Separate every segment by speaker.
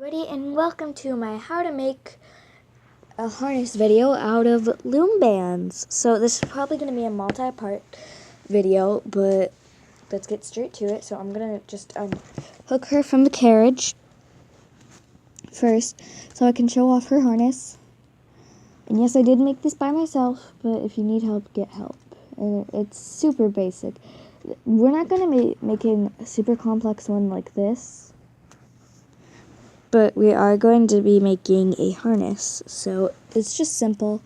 Speaker 1: Everybody, and welcome to my how to make a harness video out of loom bands. So this is probably going to be a multi-part video, but let's get straight to it. So I'm going to just hook her from the carriage first so I can show off her harness. And yes, I did make this by myself, but if you need help, get help. And it's super basic. We're not going to be making a super complex one like this, but we are going to be making a harness, so it's just simple.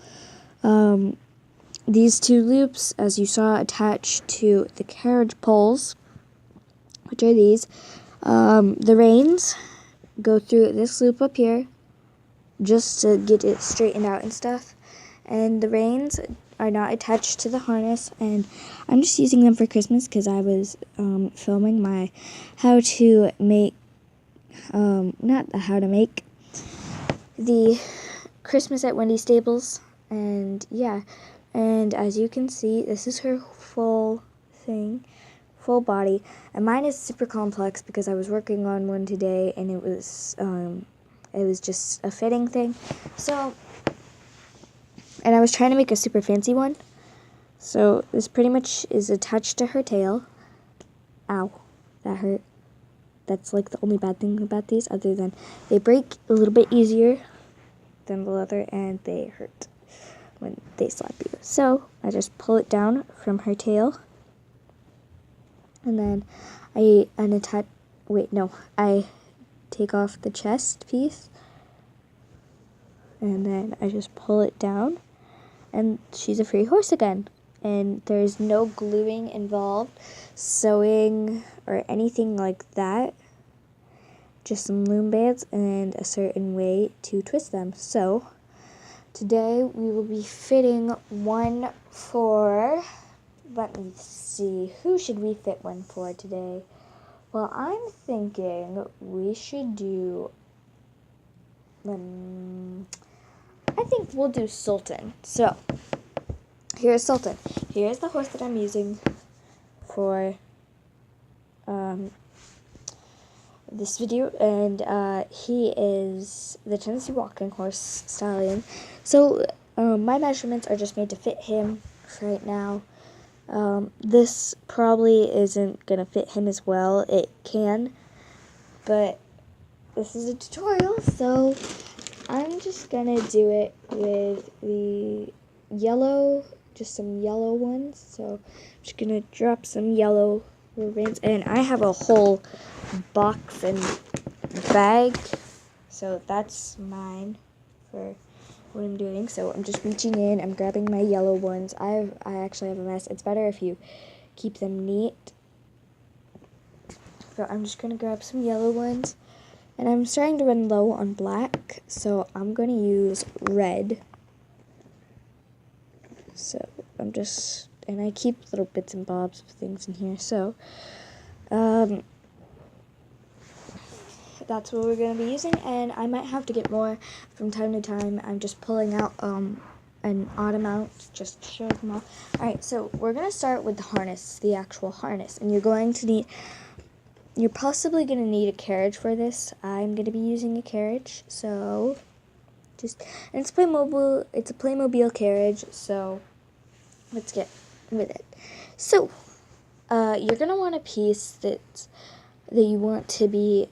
Speaker 1: These two loops, as you saw, attached to the carriage poles, which are these. The reins go through this loop up here, just to get it straightened out and stuff. And the reins are not attached to the harness, and I'm just using them for Christmas because I was filming my how to make the Christmas at Wendy's Stables, and yeah, and as you can see, this is her full body, and mine is super complex because I was working on one today, and it was just a fitting thing, so, and I was trying to make a super fancy one, so this pretty much is attached to her tail. Ow, that hurt. That's like the only bad thing about these, other than they break a little bit easier than the leather and they hurt when they slap you. So I just pull it down from her tail, and then I take off the chest piece, and then I just pull it down, and she's a free horse again. And there's no gluing involved, sewing, or anything like that. Just some loom bands and a certain way to twist them. So, today we will be fitting one for, let me see, who should we fit one for today? Well, I'm thinking we should do, I think we'll do Sultan. So, here's Sultan. Here's the horse that I'm using for this video, and he is the Tennessee Walking Horse Stallion. So my measurements are just made to fit him for right now. This probably isn't gonna fit him as well. It can, but this is a tutorial, so I'm just gonna do it with the yellow, just some yellow ones. So I'm just gonna drop some yellow ribbons, and I have a whole box and bag, so that's mine for what I'm doing. So I'm just reaching in, I'm grabbing my yellow ones. I actually have a mess. It's better if you keep them neat. So I'm just gonna grab some yellow ones, and I'm starting to run low on black, so I'm gonna use red. So and I keep little bits and bobs of things in here, so that's what we're going to be using, and I might have to get more from time to time. I'm just pulling out an odd amount just to show them all. Alright, so we're going to start with the harness, the actual harness, and you're possibly going to need a carriage for this. I'm going to be using a carriage, so and it's a Playmobil carriage, so let's get with it. So you're going to want a piece that you want to be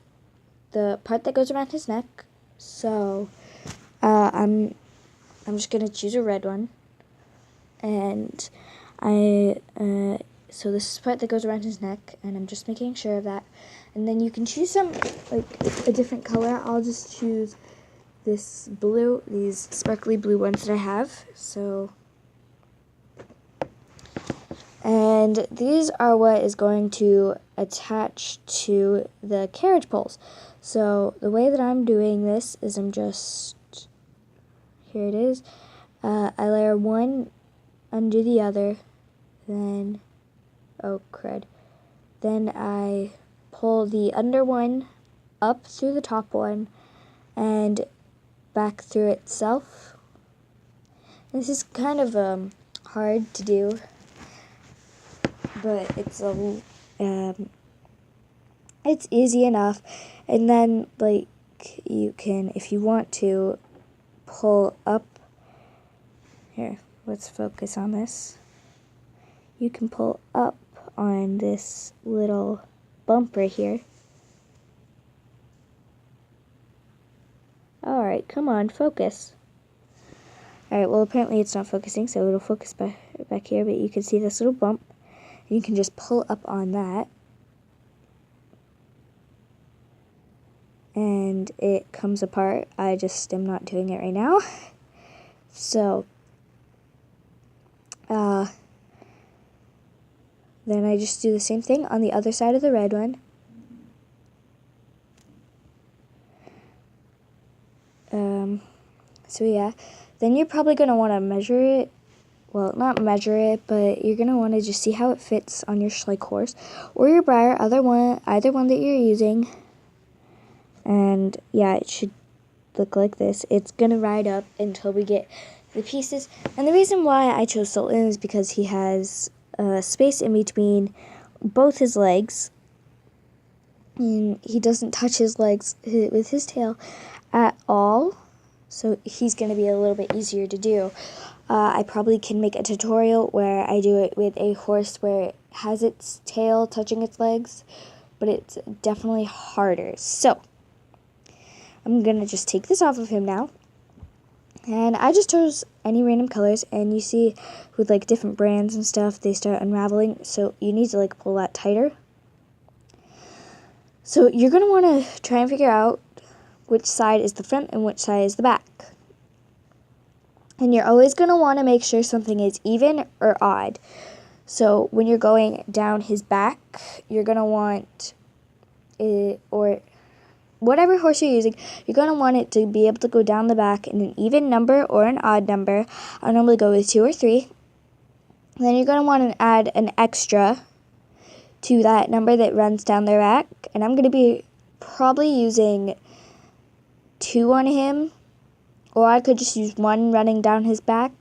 Speaker 1: the part that goes around his neck. So I'm just gonna choose a red one, and so this is the part that goes around his neck, and I'm just making sure of that. And then you can choose some, like, a different color. I'll just choose this blue, these sparkly blue ones that I have. So, and these are what is going to attach to the carriage poles. So the way that I'm doing this is here it is, I layer one under the other, then, then I pull the under one up through the top one and back through itself. This is kind of hard to do, but it's easy enough. And then, like, you can, if you want to, pull up. Here, let's focus on this. You can pull up on this little bump right here. Alright, come on, focus. Alright, well apparently it's not focusing, so it'll focus back here, but you can see this little bump. And you can just pull up on that. And it comes apart. I just am not doing it right now. So, then I just do the same thing on the other side of the red one. So yeah, then you're probably going to want to measure it. Well, not measure it, but you're going to want to just see how it fits on your Schliech horse or your Breyer, either one that you're using. And yeah, it should look like this. It's going to ride up until we get the pieces. And the reason why I chose Sultan is because he has space in between both his legs. And he doesn't touch his legs with his tail at all. So he's going to be a little bit easier to do. I probably can make a tutorial where I do it with a horse where it has its tail touching its legs, but it's definitely harder. So I'm going to just take this off of him now. And I just chose any random colors, and you see with like different brands and stuff, they start unraveling. So you need to like pull that tighter. So you're going to want to try and figure out which side is the front and which side is the back. And you're always going to want to make sure something is even or odd. So when you're going down his back, you're going to want it, or whatever horse you're using, you're going to want it to be able to go down the back in an even number or an odd number. I normally go with 2 or 3. And then you're going to want to add an extra to that number that runs down their back. And I'm going to be probably using 2 on him, or I could just use 1 running down his back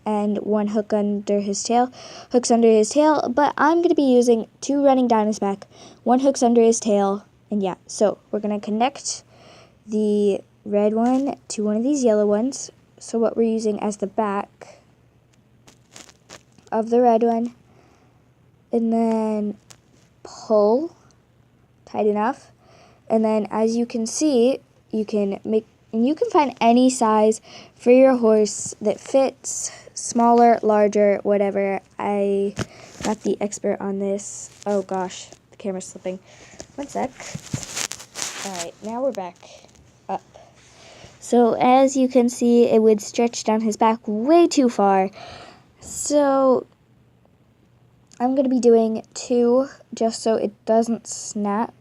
Speaker 1: and 1 hook under his tail. Hooks under his tail, but I'm going to be using 2 running down his back, 1 hooks under his tail, and yeah. So we're going to connect the red one to one of these yellow ones. So what we're using as the back of the red one, and then pull tight enough. And then as you can see, you can find any size for your horse that fits, smaller, larger, whatever. I'm not the expert on this. Oh gosh, the camera's slipping. One sec. Alright, now we're back up. So as you can see, it would stretch down his back way too far. So I'm going to be doing 2 just so it doesn't snap,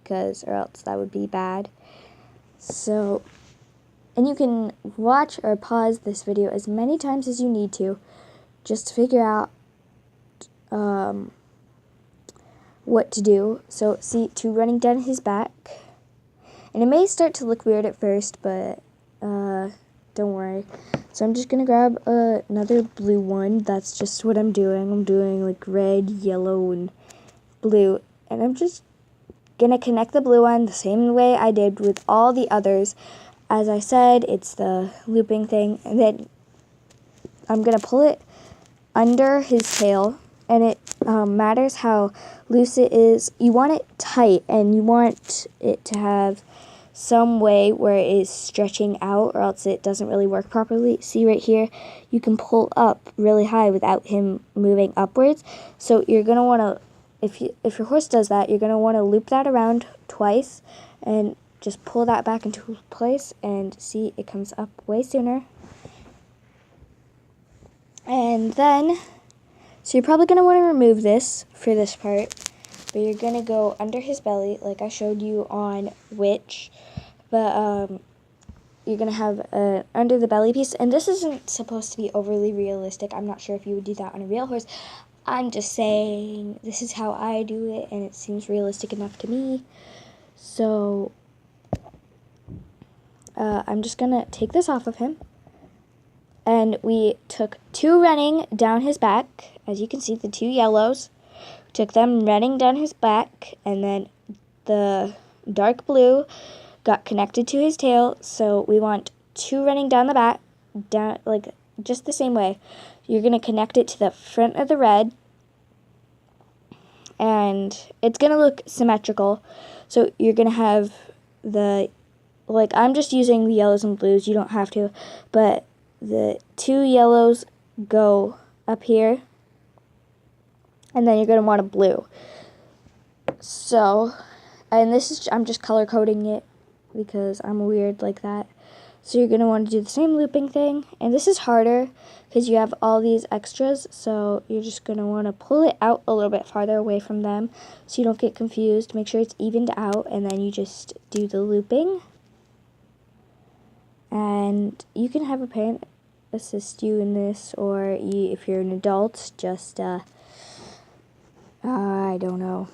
Speaker 1: or else that would be bad. So, and you can watch or pause this video as many times as you need to, just to figure out what to do. So, see 2 running down his back, and it may start to look weird at first, but don't worry. So I'm just gonna grab another blue one. That's just what I'm doing. I'm doing like red, yellow, and blue, and I'm just gonna connect the blue one the same way I did with all the others. As I said, it's the looping thing, and then I'm gonna pull it under his tail, and it matters how loose it is. You want it tight, and you want it to have some way where it is stretching out, or else it doesn't really work properly. See right here, you can pull up really high without him moving upwards. So you're gonna want to, if your horse does that, you're going to want to loop that around twice and just pull that back into place, and see it comes up way sooner. And then, so you're probably going to want to remove this for this part, but you're going to go under his belly like I showed you on Witch, but you're going to have under the belly piece, and this isn't supposed to be overly realistic. I'm not sure if you would do that on a real horse. I'm just saying this is how I do it, and it seems realistic enough to me. So I'm just going to take this off of him. And we took 2 running down his back. As you can see, the 2 yellows. Took them running down his back, and then the dark blue got connected to his tail, so we want 2 running down the back, down like just the same way. You're going to connect it to the front of the red, and it's going to look symmetrical. So you're going to have the, like, I'm just using the yellows and blues, you don't have to, but the 2 yellows go up here, and then you're going to want a blue. So, and this is, I'm just color coding it because I'm weird like that. So you're going to want to do the same looping thing, and this is harder because you have all these extras, so you're just going to want to pull it out a little bit farther away from them so you don't get confused. Make sure it's evened out, and then you just do the looping. And you can have a parent assist you in this, or if you're an adult, just, I don't know,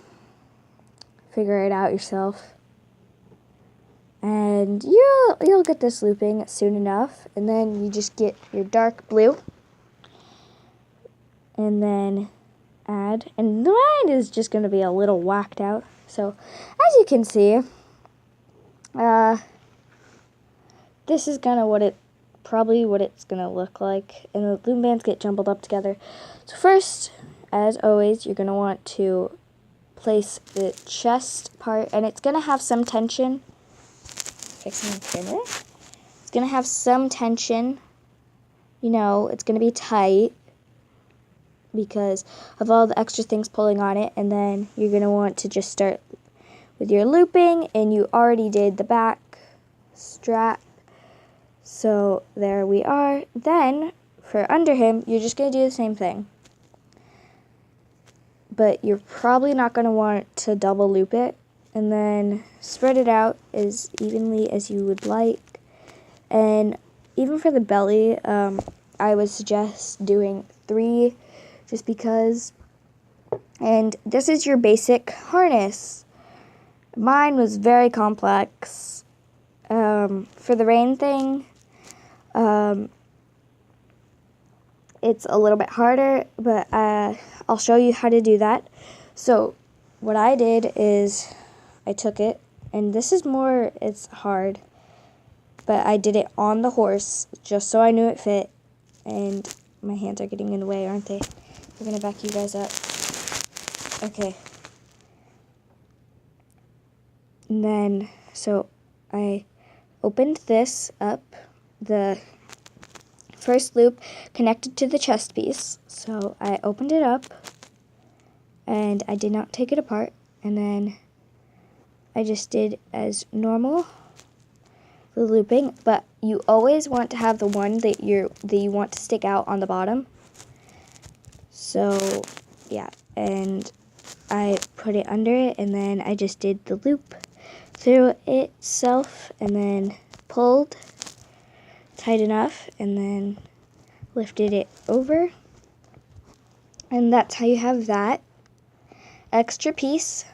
Speaker 1: figure it out yourself. And you'll get this looping soon enough, and then you just get your dark blue, and then add, and mine is just going to be a little whacked out. So as you can see, this is kind of probably what it's going to look like, and the loom bands get jumbled up together. So first, as always, you're going to want to place the chest part, and it's going to have some tension. It's going to have some tension, you know, it's going to be tight because of all the extra things pulling on it. And then you're going to want to just start with your looping, and you already did the back strap, so there we are. Then for under him, you're just going to do the same thing, but you're probably not going to want to double loop it. And then spread it out as evenly as you would like. And even for the belly, I would suggest doing 3 just because. And this is your basic harness. Mine was very complex. For the rain thing, it's a little bit harder, but I'll show you how to do that. So what I did is I took it, and this is more, it's hard, but I did it on the horse just so I knew it fit. And my hands are getting in the way, aren't they? We're going to back you guys up. Okay. And then, so I opened this up, the first loop connected to the chest piece. So I opened it up, and I did not take it apart, and then I just did as normal, the looping, but you always want to have the one that you want to stick out on the bottom. So yeah, and I put it under it, and then I just did the loop through itself, and then pulled tight enough, and then lifted it over, and that's how you have that extra piece.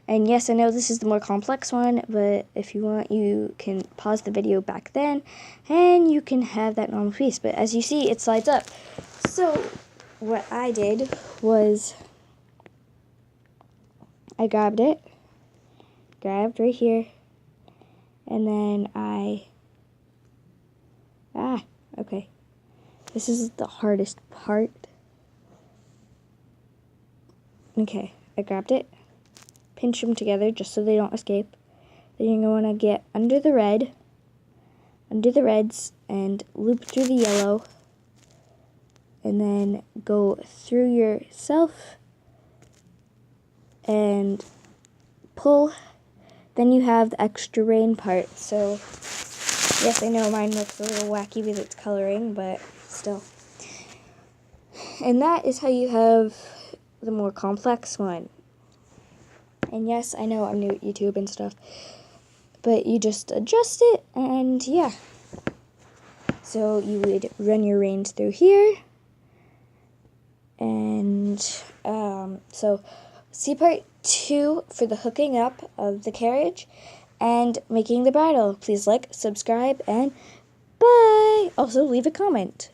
Speaker 1: And yes, I know this is the more complex one, but if you want, you can pause the video back then, and you can have that normal piece. But as you see, it slides up. So what I did was I grabbed right here, and then okay. This is the hardest part. Okay, I grabbed it. Pinch them together just so they don't escape. Then you're going to want to get under the reds, and loop through the yellow, and then go through yourself and pull. Then you have the extra rain part. So yes, I know mine looks a little wacky with its coloring, but still. And that is how you have the more complex one. And yes, I know I'm new at YouTube and stuff, but you just adjust it, and yeah. So you would run your reins through here, and so see part 2 for the hooking up of the carriage and making the bridle. Please like, subscribe, and bye! Also leave a comment.